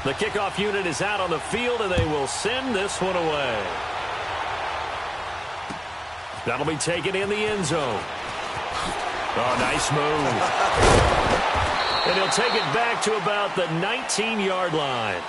The kickoff unit is out on the field, and they will send this one away. That'll be taken in the end zone. Oh, nice move. And he'll take it back to about the 19-yard line.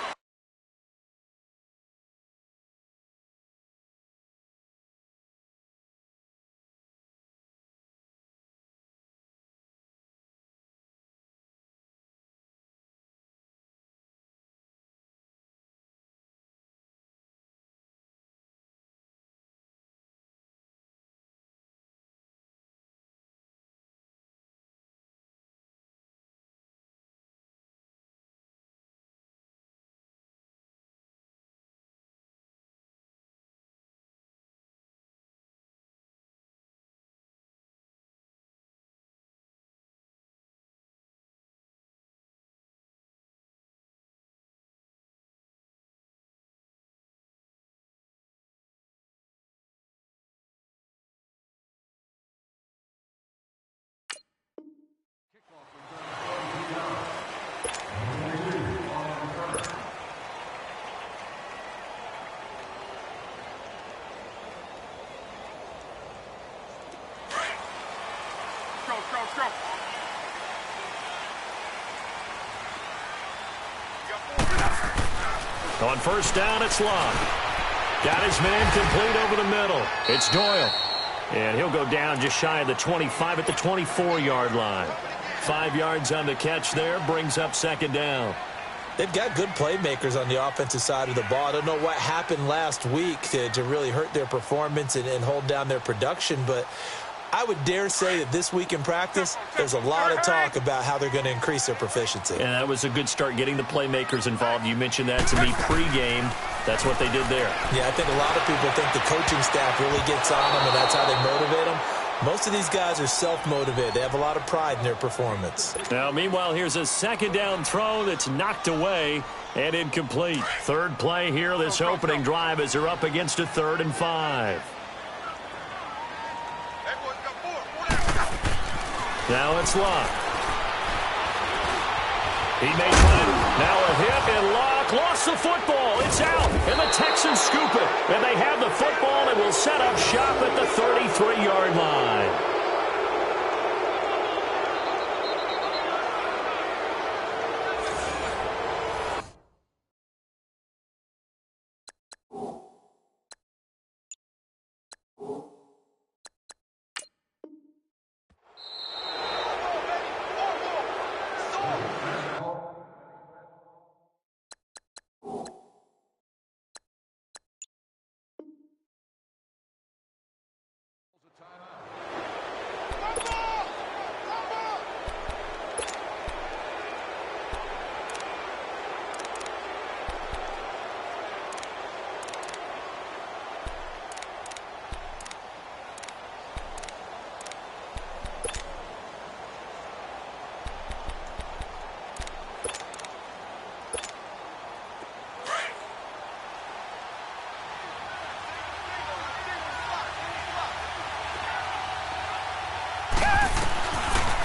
On first down, it's Love. Got his man complete over the middle. It's Doyle. And he'll go down just shy of the 25 at the 24-yard line. 5 yards on the catch there, brings up second down. They've got good playmakers on the offensive side of the ball. I don't know what happened last week to really hurt their performance and hold down their production, but I would dare say that this week in practice, there's a lot of talk about how they're going to increase their proficiency. And that was a good start, getting the playmakers involved. You mentioned that to me pregame. That's what they did there. Yeah, I think a lot of people think the coaching staff really gets on them, and that's how they motivate them. Most of these guys are self-motivated. They have a lot of pride in their performance. Now, meanwhile, here's a second down throw that's knocked away and incomplete. Third play here, this opening drive, as they're up against a 3rd and 5. Now it's Locke. He made one. Now a hit, and Locke lost the football. It's out, and the Texans scoop it. And they have the football and will set up shop at the 33-yard line.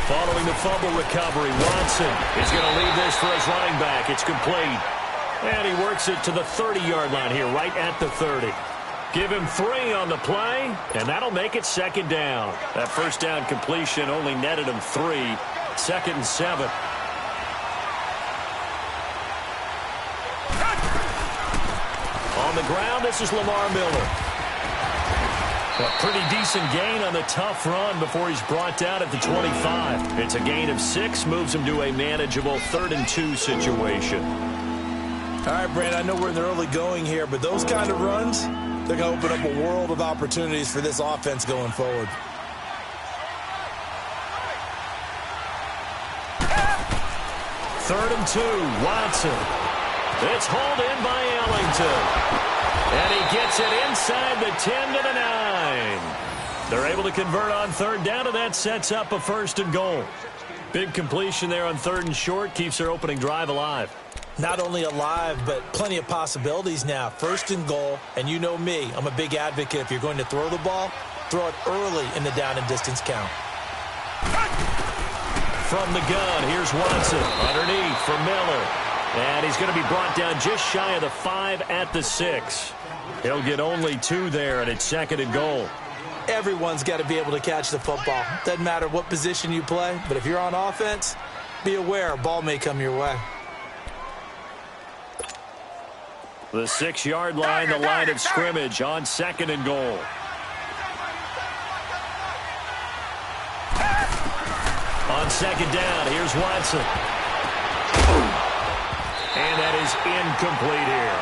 Following the fumble recovery, Watson is going to leave this for his running back. It's complete. And he works it to the 30-yard line here, right at the 30. Give him 3 on the play, and that'll make it second down. That first down completion only netted him 3. 2nd and 7. On the ground, this is Lamar Miller. A pretty decent gain on the tough run before he's brought down at the 25. It's a gain of 6, moves him to a manageable 3rd and 2 situation. All right, Brandon, I know we're in the early going here, but those kind of runs, they're going to open up a world of opportunities for this offense going forward. Third and 2, Watson. It's hauled in by Ellington. And he gets it inside the 10 to the 9. They're able to convert on 3rd down, and that sets up a 1st and goal. Big completion there on 3rd and short, keeps their opening drive alive. Not only alive, but plenty of possibilities now. 1st and goal, and you know me, I'm a big advocate. If you're going to throw the ball, throw it early in the down and distance count. From the gun, here's Watson underneath for Miller. And he's going to be brought down just shy of the 5 at the 6. He'll get only 2 there, and it's 2nd and goal. Everyone's got to be able to catch the football. Doesn't matter what position you play, but if you're on offense, be aware a ball may come your way. The 6-yard line, the line of scrimmage on 2nd and goal. On 2nd down, here's Watson. And that is incomplete here.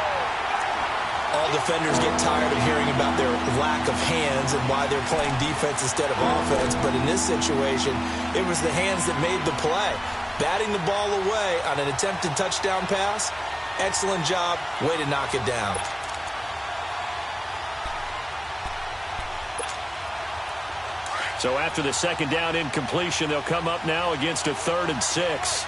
All defenders get tired of hearing about their lack of hands and why they're playing defense instead of offense. But in this situation, it was the hands that made the play. Batting the ball away on an attempted touchdown pass. Excellent job. Way to knock it down. So after the 2nd down incompletion, they'll come up now against a 3rd and 6.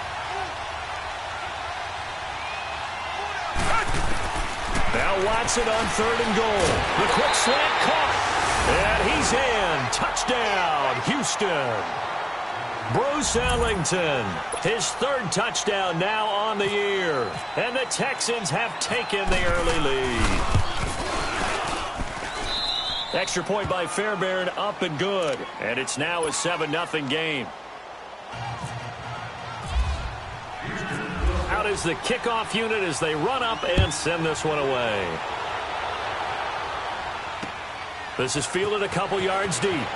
Now Watson on 3rd and goal. The quick slant caught. And he's in. Touchdown, Houston. Bruce Ellington, his 3rd touchdown now on the year. And the Texans have taken the early lead. Extra point by Fairbairn, up and good. And it's now a 7-0 game. Out is the kickoff unit as they run up and send this one away. This is fielded a couple yards deep.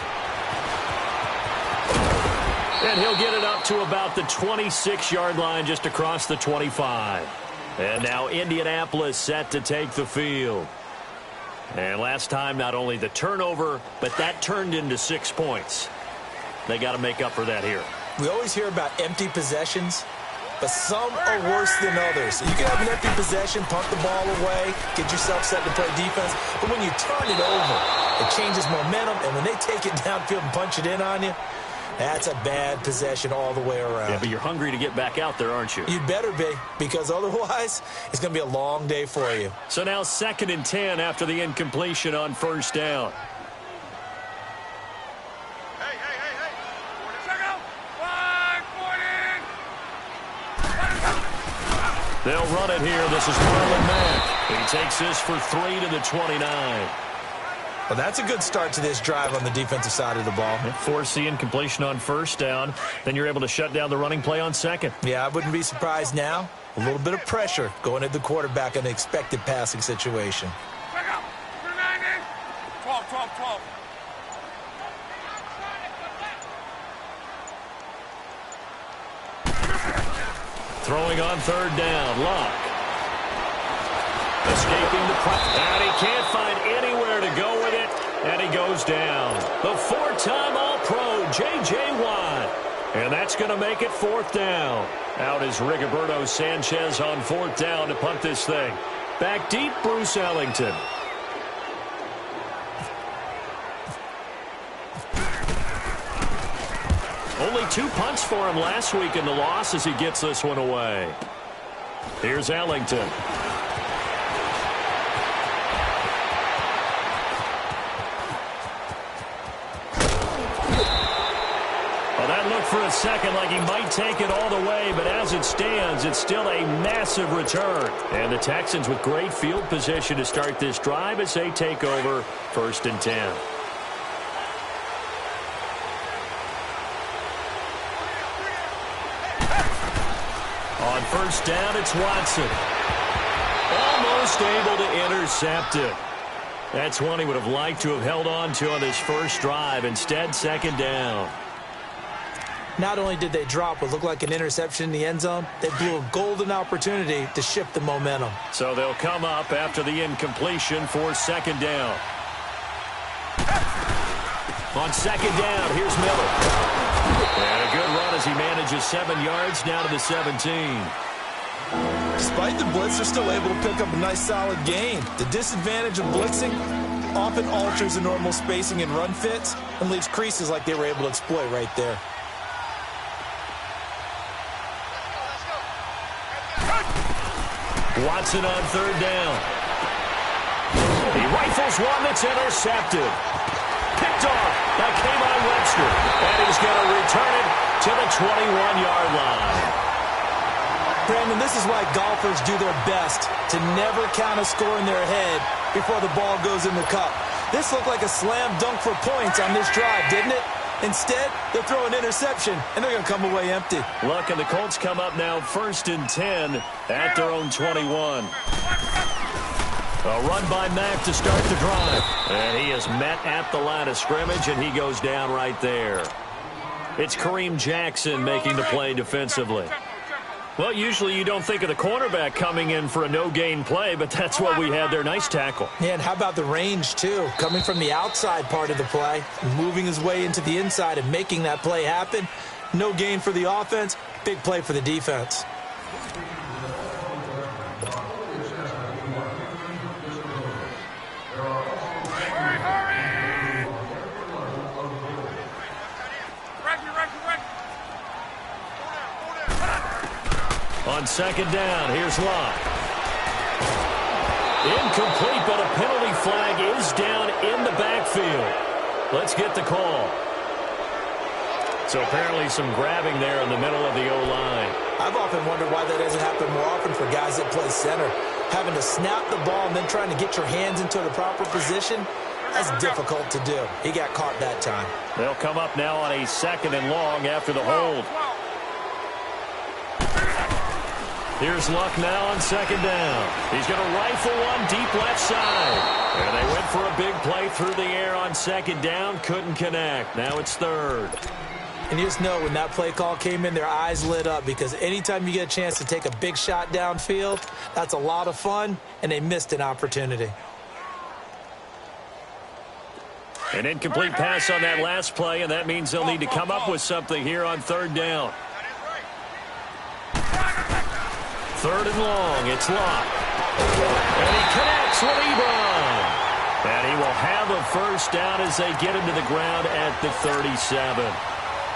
And he'll get it up to about the 26-yard line, just across the 25. And now Indianapolis set to take the field. And last time, not only the turnover, but that turned into 6 points. They got to make up for that here. We always hear about empty possessions, but some are worse than others. You can have an empty possession, punt the ball away, get yourself set to play defense, but when you turn it over, it changes momentum, and when they take it downfield and punch it in on you, that's a bad possession all the way around. Yeah, but you're hungry to get back out there, aren't you? You'd better be, because otherwise it's going to be a long day for you. So now 2nd and 10 after the incompletion on 1st down. They'll run it here. This is Marlon Mack. He takes this for 3 to the 29. Well, that's a good start to this drive on the defensive side of the ball. Force the incompletion on 1st down. Then you're able to shut down the running play on 2nd. Yeah, I wouldn't be surprised now. A little bit of pressure going at the quarterback in an expected passing situation. 12. Throwing on 3rd down, Luck. Escaping the punt, and he can't find anywhere to go with it, and he goes down. The 4-time All-Pro, J.J. Watt. And that's going to make it 4th down. Out is Rigoberto Sanchez on 4th down to punt this thing. Back deep, Bruce Ellington. Only 2 punts for him last week in the loss as he gets this one away. Here's Ellington. Well, that looked for a second like he might take it all the way, but as it stands, it's still a massive return. And the Texans with great field position to start this drive as they take over 1st and 10. On 1st down, it's Watson. Almost able to intercept it. That's one he would have liked to have held on to on his first drive. Instead, 2nd down. Not only did they drop what looked like an interception in the end zone, they blew a golden opportunity to shift the momentum. So they'll come up after the incompletion for 2nd down. On 2nd down, here's Miller. And a good run as he manages 7 yards now to the 17. Despite the blitz, they're still able to pick up a nice solid gain. The disadvantage of blitzing often alters the normal spacing and run fits and leaves creases like they were able to exploit right there. Watson on 3rd down. He rifles one that's intercepted. Picked off by K'Von Webster. And he's going to return it to the 21-yard line. Brandon, this is why golfers do their best to never count a score in their head before the ball goes in the cup. This looked like a slam dunk for points on this drive, didn't it? Instead, they'll throw an interception, and they're going to come away empty. Look, and the Colts come up now 1st and 10 at their own 21. A run by Mack to start the drive. And he is met at the line of scrimmage, and he goes down right there. It's Kareem Jackson making the play defensively. Well, usually you don't think of the cornerback coming in for a no-gain play, but that's what we had there. Nice tackle. Yeah, and how about the range, too? Coming from the outside part of the play, moving his way into the inside and making that play happen. No gain for the offense, big play for the defense. On 2nd down, here's Locke. Incomplete, but a penalty flag is down in the backfield. Let's get the call. So apparently some grabbing there in the middle of the O-line. I've often wondered why that doesn't happen more often for guys that play center. Having to snap the ball and then trying to get your hands into the proper position, that's difficult to do. He got caught that time. They'll come up now on a 2nd and long after the hold. Here's Luck now on 2nd down. He's going to rifle one deep left side. And they went for a big play through the air on 2nd down. Couldn't connect. Now it's 3rd. And you just know when that play call came in, their eyes lit up because anytime you get a chance to take a big shot downfield, that's a lot of fun, and they missed an opportunity. An incomplete pass on that last play, and that means they'll need to come up with something here on 3rd down. 3rd and long, it's Locke. And he connects with Ebron. And he will have a 1st down as they get him to the ground at the 37.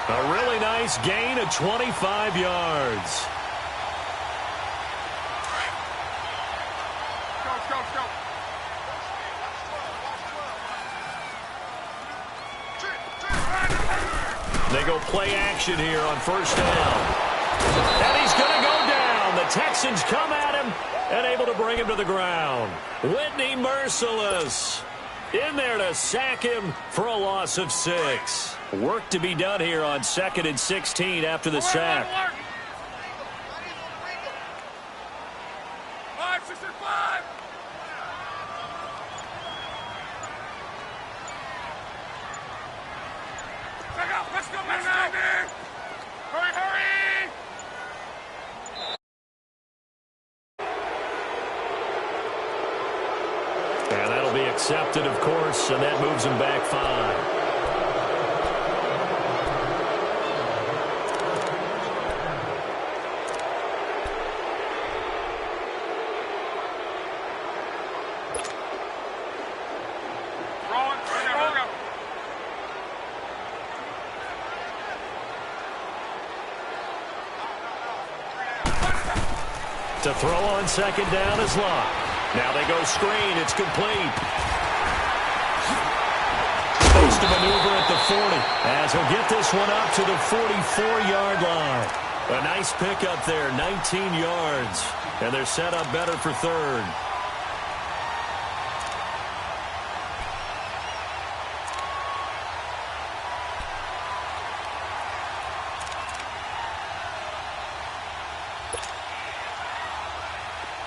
A really nice gain of 25 yards. They go play action here on 1st down. And he's going to go down. The Texans come at him and able to bring him to the ground. Whitney merciless in there to sack him for a loss of 6. Work to be done here on 2nd and 16 after the sack. And that'll be accepted, of course, and that moves him back 5. To throw on 2nd down is Locke. Now they go screen. It's complete. Supposed to maneuver at the 40 as he'll get this one up to the 44-yard line. A nice pickup there, 19 yards. And they're set up better for 3rd.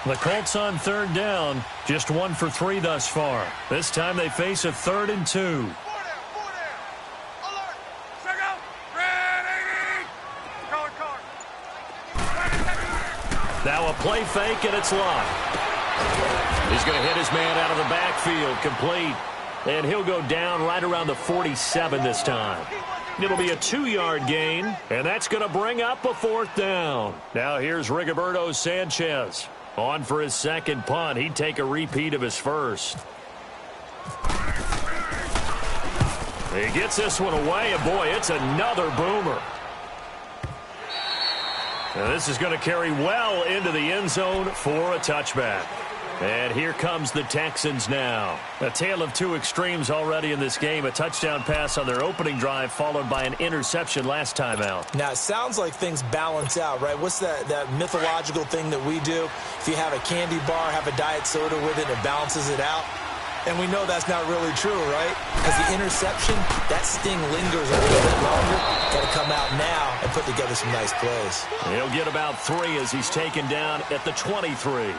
The Colts on 3rd down, just 1 for 3 thus far. This time they face a 3rd and 2. Now a play fake, and it's Locke. He's going to hit his man out of the backfield, complete. And he'll go down right around the 47 this time. It'll be a 2-yard gain, and that's going to bring up a 4th down. Now here's Rigoberto Sanchez. On for his 2nd punt. He'd take a repeat of his 1st. He gets this one away, and boy, it's another boomer. And this is going to carry well into the end zone for a touchback. And here comes the Texans now. A tale of two extremes already in this game. A touchdown pass on their opening drive followed by an interception last time out. Now, it sounds like things balance out, right? What's that mythological thing that we do? If you have a candy bar, have a diet soda with it, it balances it out. And we know that's not really true, right? Because the interception, that sting lingers a little bit longer. Got to come out now and put together some nice plays. He'll get about 3 as he's taken down at the 23.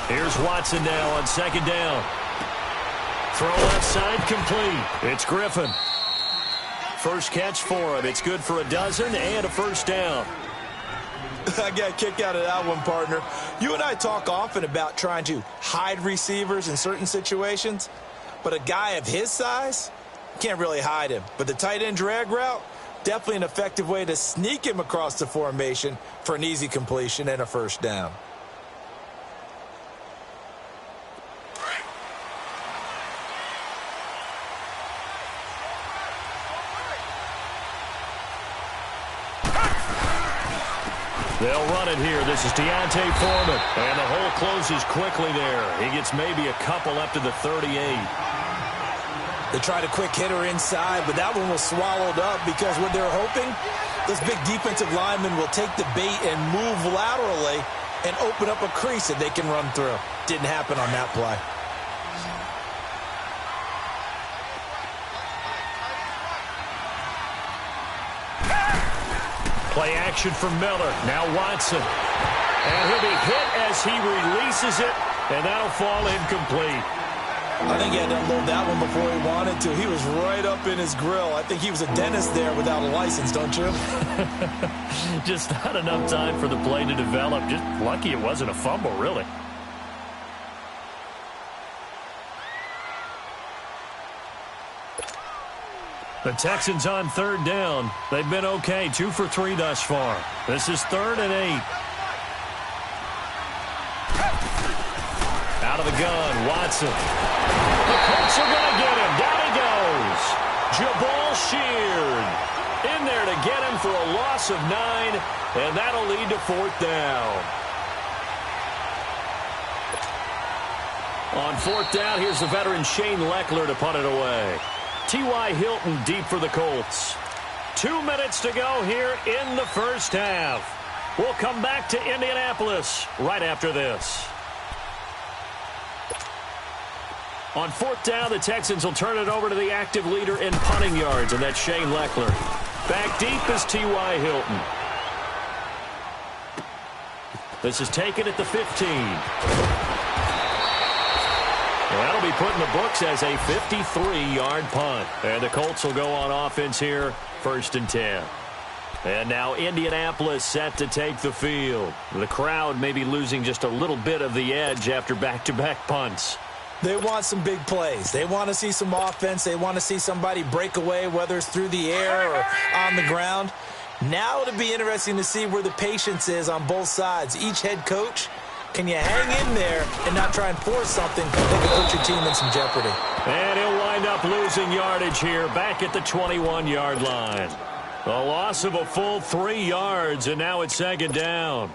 Here's Watson now on second down. Throw left side complete. It's Griffin. First catch for him. It's good for a dozen and a first down. I got a kick out of that one, partner. You and I talk often about trying to hide receivers in certain situations, but a guy of his size, can't really hide him. But the tight end drag route, definitely an effective way to sneak him across the formation for an easy completion and a first down. They'll run it here. This is Deontay Foreman. And the hole closes quickly there. He gets maybe a couple up to the 38. They tried a quick hitter inside, but that one was swallowed up because what they're hoping, this big defensive lineman will take the bait and move laterally and open up a crease that they can run through. Didn't happen on that play. Play action from Miller. Now Watson. And he'll be hit as he releases it, and that'll fall incomplete. I think he had to unload that one before he wanted to. He was right up in his grill. I think he was a dentist there without a license, don't you? Just not enough time for the play to develop. Just lucky it wasn't a fumble, really. The Texans on third down. They've been okay, 2 for 3 thus far. This is 3rd and 8. Out of the gun, Watson. The Colts are going to get him. Down he goes. Jabal Sheard in there to get him for a loss of 9, and that'll lead to 4th down. On 4th down, here's the veteran Shane Leckler to punt it away. T.Y. Hilton deep for the Colts. 2 minutes to go here in the first half. We'll come back to Indianapolis right after this. On 4th down, the Texans will turn it over to the active leader in punting yards, and that's Shane Leckler. Back deep is T.Y. Hilton. This is taken at the 15. That'll be put in the books as a 53-yard punt. And the Colts will go on offense here, 1st and 10. And now Indianapolis set to take the field. The crowd may be losing just a little bit of the edge after back-to-back punts. They want some big plays. They want to see some offense. They want to see somebody break away, whether it's through the air or on the ground. Now it'll be interesting to see where the patience is on both sides. Each head coach, can you hang in there and not try and force something that can put your team in some jeopardy? And he'll wind up losing yardage here back at the 21-yard line. A loss of a full 3 yards, and now it's 2nd down.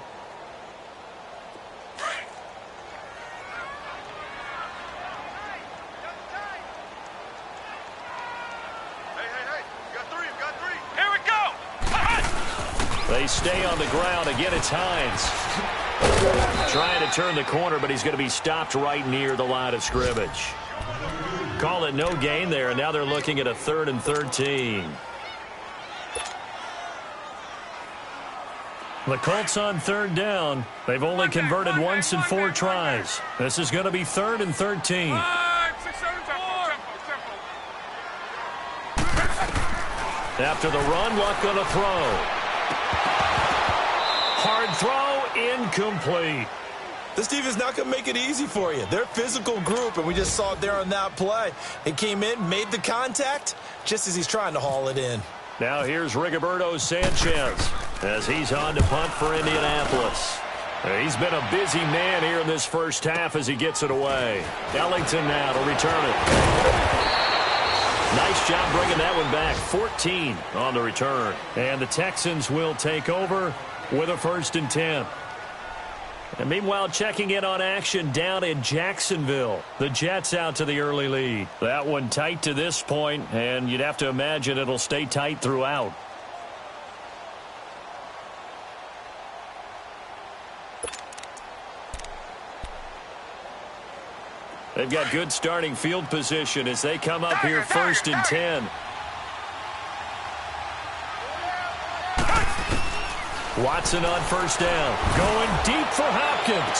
They stay on the ground. Again, it's Hines. Trying to turn the corner, but he's going to be stopped right near the line of scrimmage. Call it no gain there, and now they're looking at a 3rd and 13. The Colts on 3rd down. They've only converted once in 4 tries. This is going to be 3rd and 13. After the run, Luck on a throw. Hard throw, incomplete. This defense is not going to make it easy for you. They're a physical group, and we just saw it there on that play. It came in, made the contact, just as he's trying to haul it in. Now here's Rigoberto Sanchez as he's on to punt for Indianapolis. He's been a busy man here in this first half as he gets it away. Ellington now to return it. Nice job bringing that one back. 14 on the return. And the Texans will take over with a 1st and 10. And meanwhile, checking in on action down in Jacksonville. The Jets out to the early lead. That one tight to this point, and you'd have to imagine it'll stay tight throughout. They've got good starting field position as they come up here 1st and 10. Watson on 1st down. Going deep for Hopkins.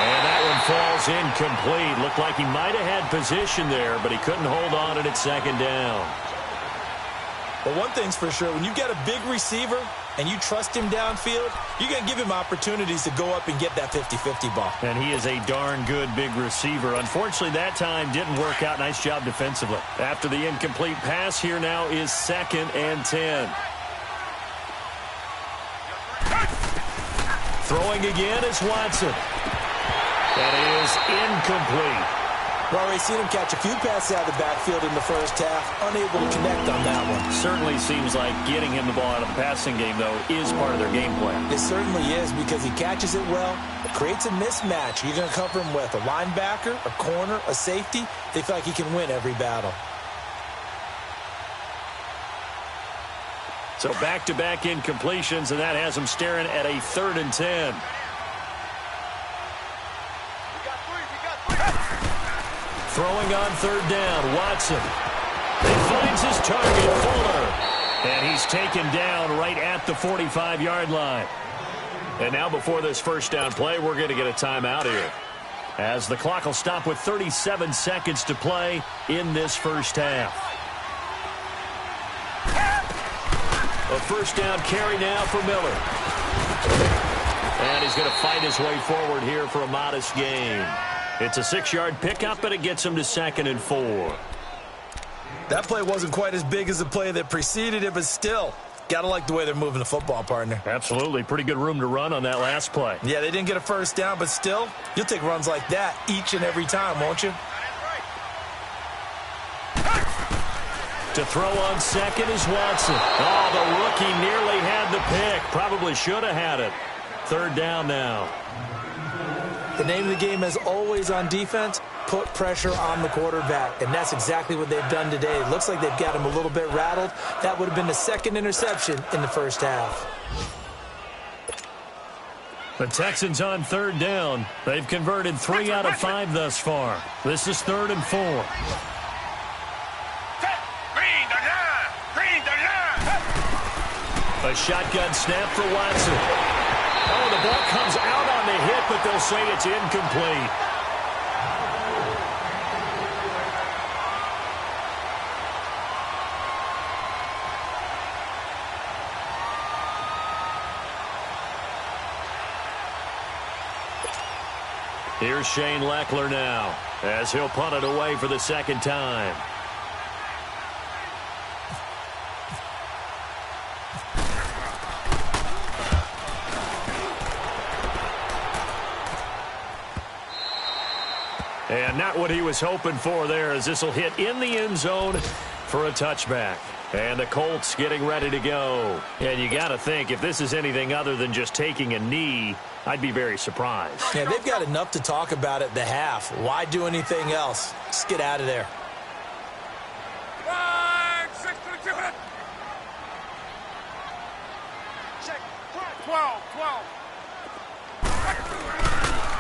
And that one falls incomplete. Looked like he might have had position there, but he couldn't hold on at 2nd down. Well, one thing's for sure. When you get a big receiver and you trust him downfield, you're going to give him opportunities to go up and get that 50-50 ball. And he is a darn good big receiver. Unfortunately, that time didn't work out. Nice job defensively. After the incomplete pass, here now is 2nd and 10. Throwing again is Watson. That is incomplete. Well, we've seen him catch a few passes out of the backfield in the first half, unable to connect on that one. Certainly seems like getting him the ball out of the passing game, though, is part of their game plan. It certainly is because he catches it well, creates a mismatch. You're going to cover him with a linebacker, a corner, a safety. They feel like he can win every battle. So back-to-back incompletions, and that has him staring at a 3rd and 10. Throwing on 3rd down, Watson. He finds his target, Fuller. And he's taken down right at the 45-yard line. And now before this 1st down play, we're going to get a timeout here, as the clock will stop with 37 seconds to play in this first half. A 1st down carry now for Miller. And he's going to fight his way forward here for a modest gain. It's a 6-yard pickup, but it gets him to 2nd and 4. That play wasn't quite as big as the play that preceded it, but still, got to like the way they're moving the football, partner. Absolutely. Pretty good room to run on that last play. Yeah, they didn't get a 1st down, but still, you'll take runs like that each and every time, won't you? To throw on 2nd is Watson. Oh, the rookie nearly had the pick. Probably should have had it. 3rd down now. The name of the game is always on defense, put pressure on the quarterback. And that's exactly what they've done today. It looks like they've got him a little bit rattled. That would have been the 2nd interception in the first half. The Texans on 3rd down. They've converted 3 out of 5 thus far. This is 3rd and 4. A shotgun snap for Watson. Oh, the ball comes out on the hit, but they'll say it's incomplete. Here's Shane Leckler now, as he'll punt it away for the 2nd time. And not what he was hoping for there, as this will hit in the end zone for a touchback. And the Colts getting ready to go. And you got to think, if this is anything other than just taking a knee, I'd be very surprised. Yeah, they've got enough to talk about at the half. Why do anything else? Just get out of there.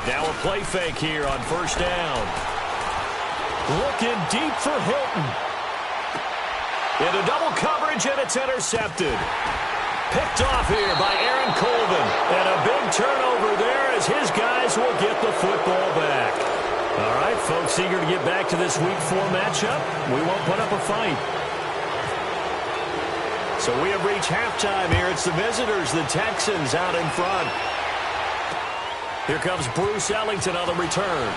Now a play fake here on 1st down. Looking deep for Hilton. Into double coverage, and it's intercepted. Picked off here by Aaron Colvin. And a big turnover there as his guys will get the football back. All right, folks, eager to get back to this Week 4 matchup. We won't put up a fight. So we have reached halftime here. It's the visitors, the Texans, out in front. Here comes Bruce Ellington on the return.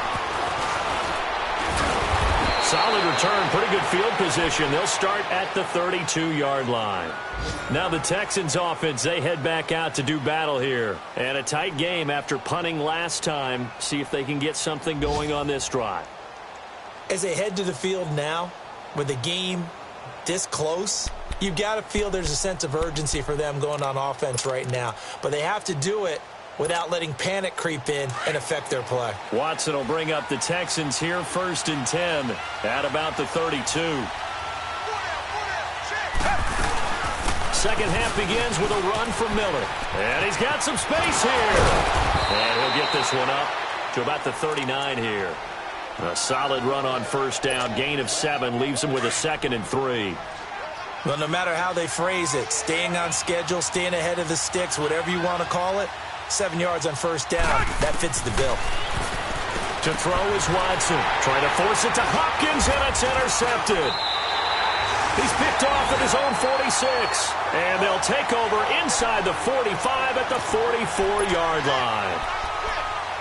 Solid return, pretty good field position. They'll start at the 32-yard line. Now the Texans offense, they head back out to do battle here. And a tight game after punting last time. See if they can get something going on this drive. As they head to the field now, with the game this close, you've got to feel there's a sense of urgency for them going on offense right now. But they have to do it without letting panic creep in and affect their play. Watson will bring up the Texans here, 1st and 10 at about the 32. Second half begins with a run from Miller. And he's got some space here. And he'll get this one up to about the 39 here. A solid run on 1st down. Gain of 7 leaves him with a 2nd and 3. Well, no matter how they phrase it, staying on schedule, staying ahead of the sticks, whatever you want to call it, 7 yards on 1st down. That fits the bill. To throw is Watson. Trying to force it to Hopkins, and it's intercepted. He's picked off at his own 46. And they'll take over inside the 45 at the 44-yard line.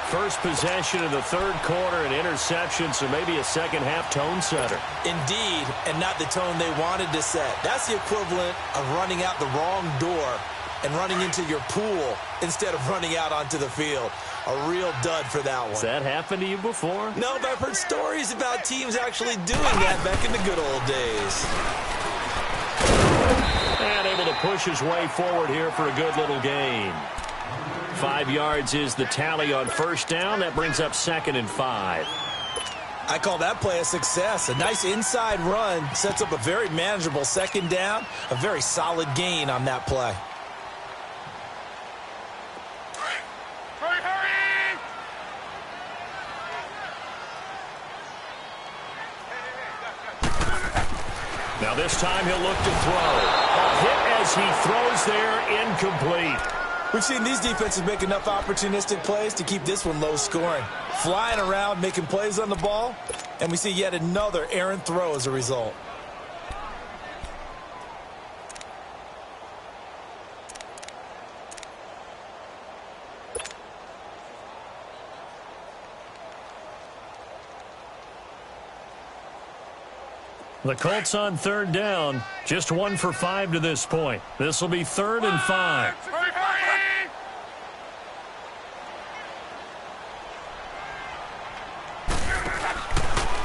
First possession of the 3rd quarter, an interception, so maybe a second-half tone setter. Indeed, and not the tone they wanted to set. That's the equivalent of running out the wrong door and running into your pool instead of running out onto the field. A real dud for that one. Has that happened to you before? No, but I've heard stories about teams actually doing that back in the good old days. And able to push his way forward here for a good little gain. 5 yards is the tally on 1st down. That brings up 2nd and 5. I call that play a success. A nice inside run sets up a very manageable 2nd down. A very solid gain on that play. Now this time he'll look to throw. A hit as he throws there, incomplete. We've seen these defenses make enough opportunistic plays to keep this one low scoring. Flying around, making plays on the ball, and we see yet another errant throw as a result. The Colts on 3rd down, just 1 for 5 to this point. This will be 3rd and 5.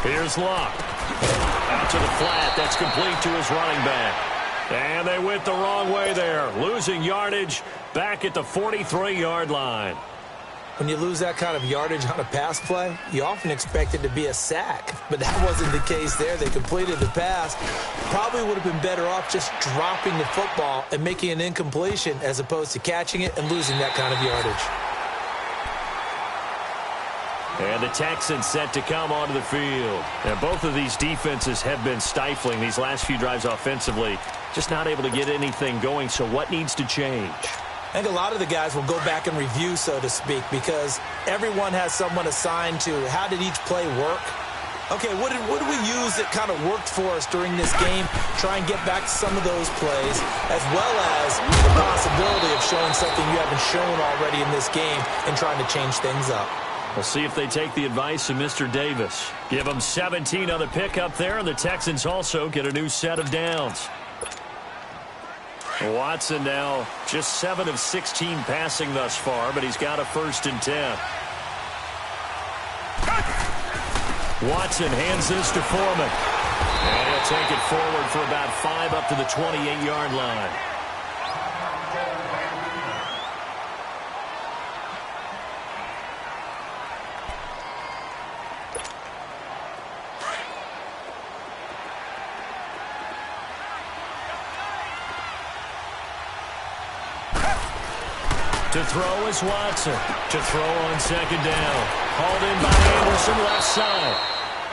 Here's Locke. Out to the flat. That's complete to his running back. And they went the wrong way there. Losing yardage back at the 43-yard line. When you lose that kind of yardage on a pass play, you often expect it to be a sack. But that wasn't the case there. They completed the pass. Probably would have been better off just dropping the football and making an incompletion as opposed to catching it and losing that kind of yardage. And the Texans set to come onto the field. And both of these defenses have been stifling these last few drives offensively. Just not able to get anything going. So what needs to change? I think a lot of the guys will go back and review, so to speak, because everyone has someone assigned to how did each play work. Okay, what did we use that kind of worked for us during this game? Try and get back to some of those plays, as well as the possibility of showing something you haven't shown already in this game and trying to change things up. We'll see if they take the advice of Mr. Davis. Give them 17 on the pickup there, and the Texans also get a new set of downs. Watson now just 7 of 16 passing thus far, but he's got a 1st and 10. Watson hands this to Foreman. And he'll take it forward for about 5 up to the 28-yard line. To throw is Watson. To throw on 2nd down. Hauled in by Anderson, left side.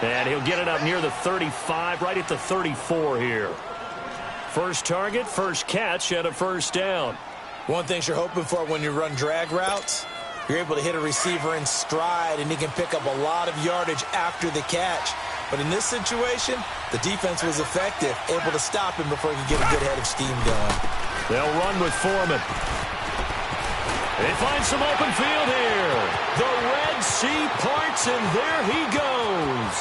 And he'll get it up near the 35, right at the 34 here. First target, first catch at a 1st down. One thing you're hoping for when you run drag routes, you're able to hit a receiver in stride, and he can pick up a lot of yardage after the catch. But in this situation, the defense was effective, able to stop him before he could get a good head of steam going. They'll run with Foreman. They find some open field here. The Red Sea parts, and there he goes.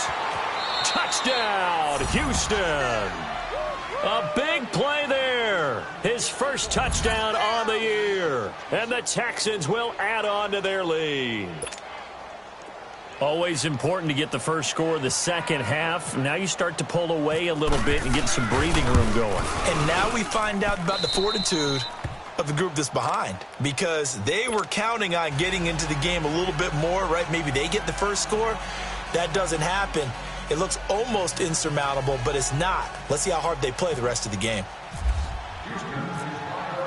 Touchdown, Houston. A big play there. His first touchdown on the year. And the Texans will add on to their lead. Always important to get the first score of the second half. Now you start to pull away a little bit and get some breathing room going. And now we find out about the fortitude of the group that's behind, because they were counting on getting into the game a little bit more, right? Maybe they get the first score. That doesn't happen. It looks almost insurmountable, but it's not. Let's see how hard they play the rest of the game.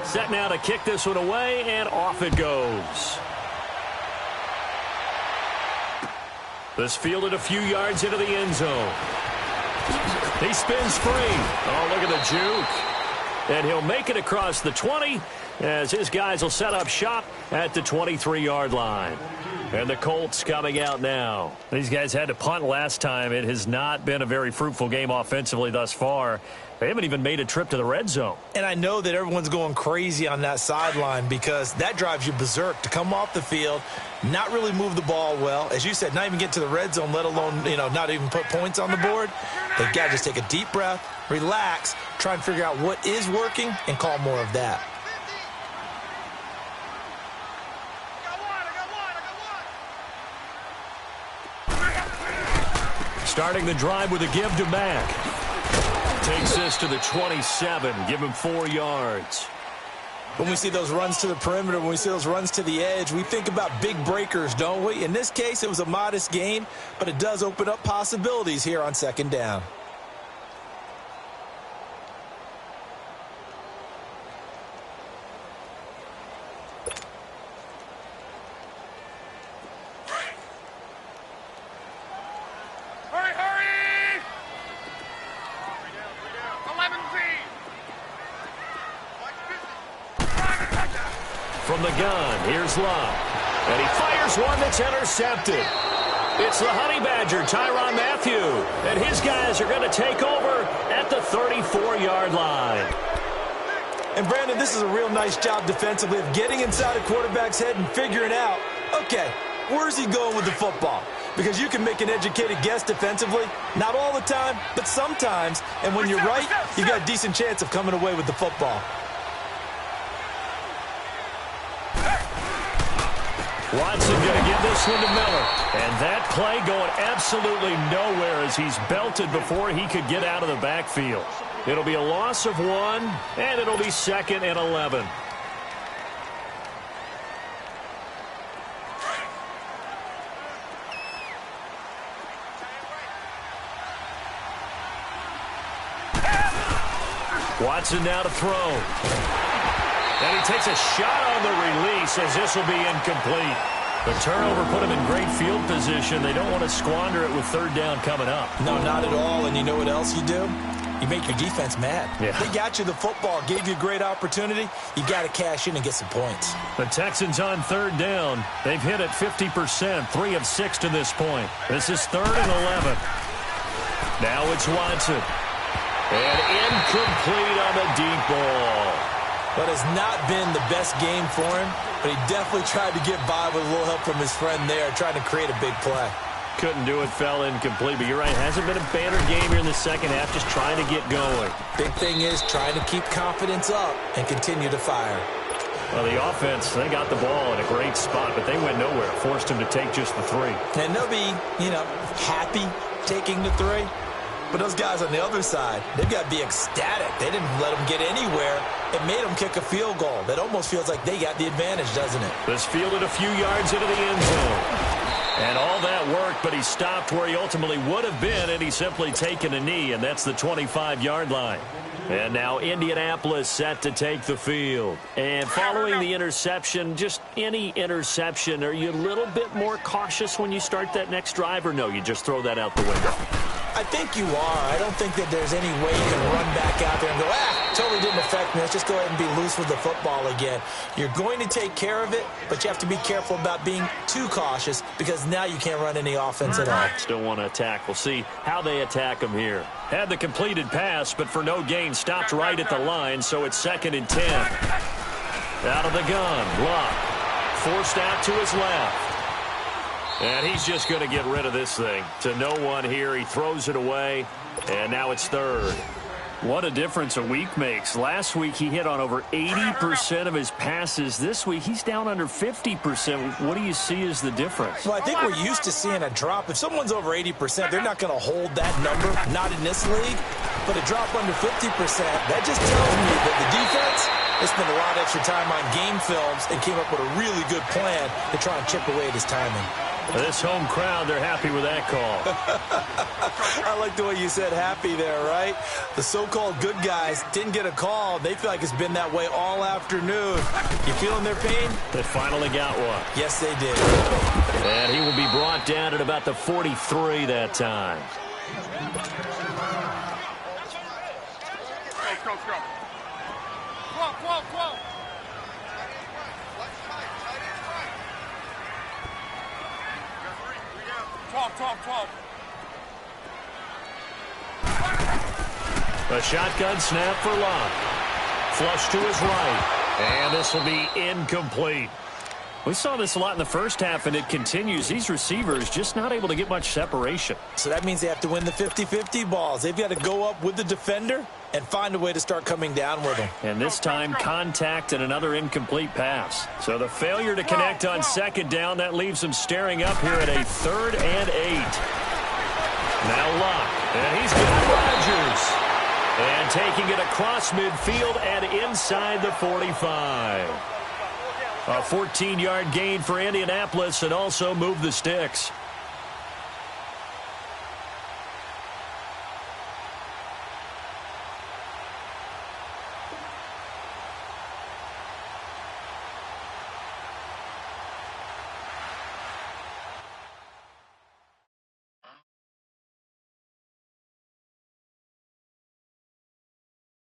Set now to kick this one away, and off it goes. This fielded a few yards into the end zone. He spins free. Oh, look at the juke. And he'll make it across the 20 as his guys will set up shop at the 23-yard line. And the Colts coming out now. These guys had to punt last time. It has not been a very fruitful game offensively thus far. They haven't even made a trip to the red zone. And I know that everyone's going crazy on that sideline because that drives you berserk to come off the field, not really move the ball well. As you said, not even get to the red zone, let alone, not even put points on the board. They've got to just take a deep breath, relax, try and figure out what is working, and call more of that. Starting the drive with a give to Mack. Takes this to the 27. Give him 4 yards. When we see those runs to the perimeter, when we see those runs to the edge, we think about big breakers, don't we? In this case, it was a modest gain, but it does open up possibilities here on second down. From the gun, here's Love. And he fires one that's intercepted. It's the Honey Badger, Tyrann Mathieu. And his guys are going to take over at the 34-yard line. And, Brandon, this is a real nice job defensively of getting inside a quarterback's head and figuring out, okay, where's he going with the football? Because you can make an educated guess defensively. Not all the time, but sometimes. And when you're right, you've got a decent chance of coming away with the football. Watson going to give this one to Miller. And that play going absolutely nowhere as he's belted before he could get out of the backfield. It'll be a loss of 1, and it'll be 2nd and 11. Watson now to throw. And he takes a shot on the release as this will be incomplete. The turnover put him in great field position. They don't want to squander it with third down coming up. No, not at all. And you know what else you do? You make your defense mad. Yeah. They got you the football, gave you a great opportunity. You got to cash in and get some points. The Texans on third down. They've hit it 50%, 3 of 6 to this point. This is 3rd and 11. Now it's Watson. And incomplete on the deep ball. But has not been the best game for him, but he definitely tried to get by with a little help from his friend there, trying to create a big play. Couldn't do it, fell incomplete, but you're right, hasn't been a banner game here in the second half, just trying to get going. Big thing is trying to keep confidence up and continue to fire. Well, the offense, they got the ball in a great spot, but they went nowhere, forced him to take just the 3. And they'll be, happy taking the 3. But those guys on the other side, they've got to be ecstatic. They didn't let them get anywhere. It made them kick a field goal. That almost feels like they got the advantage, doesn't it? This fielded a few yards into the end zone. And all that worked, but he stopped where he ultimately would have been, and he's simply taken a knee, and that's the 25-yard line. And now Indianapolis set to take the field. And following the interception, just any interception, are you a little bit more cautious when you start that next drive, or no, you just throw that out the window? I think you are. I don't think that there's any way you can run back out there and go, totally didn't affect me. Let's just go ahead and be loose with the football again. You're going to take care of it, but you have to be careful about being too cautious because now you can't run any offense at all. Still want to attack. We'll see how they attack him here. Had the completed pass, but for no gain, stopped right at the line, so it's 2nd and 10. Out of the gun, Locke. Forced out to his left. And he's just going to get rid of this thing. To no one here. He throws it away, and now it's third. What a difference a week makes. Last week he hit on over 80% of his passes. This week he's down under 50%. What do you see as the difference? Well, I think we're used to seeing a drop. If someone's over 80%, they're not going to hold that number, not in this league. But a drop under 50%, that just tells me that the defense, they spent a lot of extra time on game films and came up with a really good plan to try and chip away at his timing. This home crowd, they're happy with that call. I like the way you said happy there, right? The so-called good guys didn't get a call. They feel like it's been that way all afternoon. You feeling their pain? They finally got one. Yes, they did. And he will be brought down at about the 43 that time. Go. 12. A shotgun snap for Locke. Flush to his right. And this will be incomplete. We saw this a lot in the first half, and it continues. These receivers just not able to get much separation. So that means they have to win the 50-50 balls. They've got to go up with the defender and find a way to start coming down with them. And this time, contact and another incomplete pass. So the failure to connect on second down, that leaves them staring up here at a 3rd and 8. Now Locke, and he's got Rodgers. And taking it across midfield and inside the 45. A 14-yard gain for Indianapolis and also move the sticks.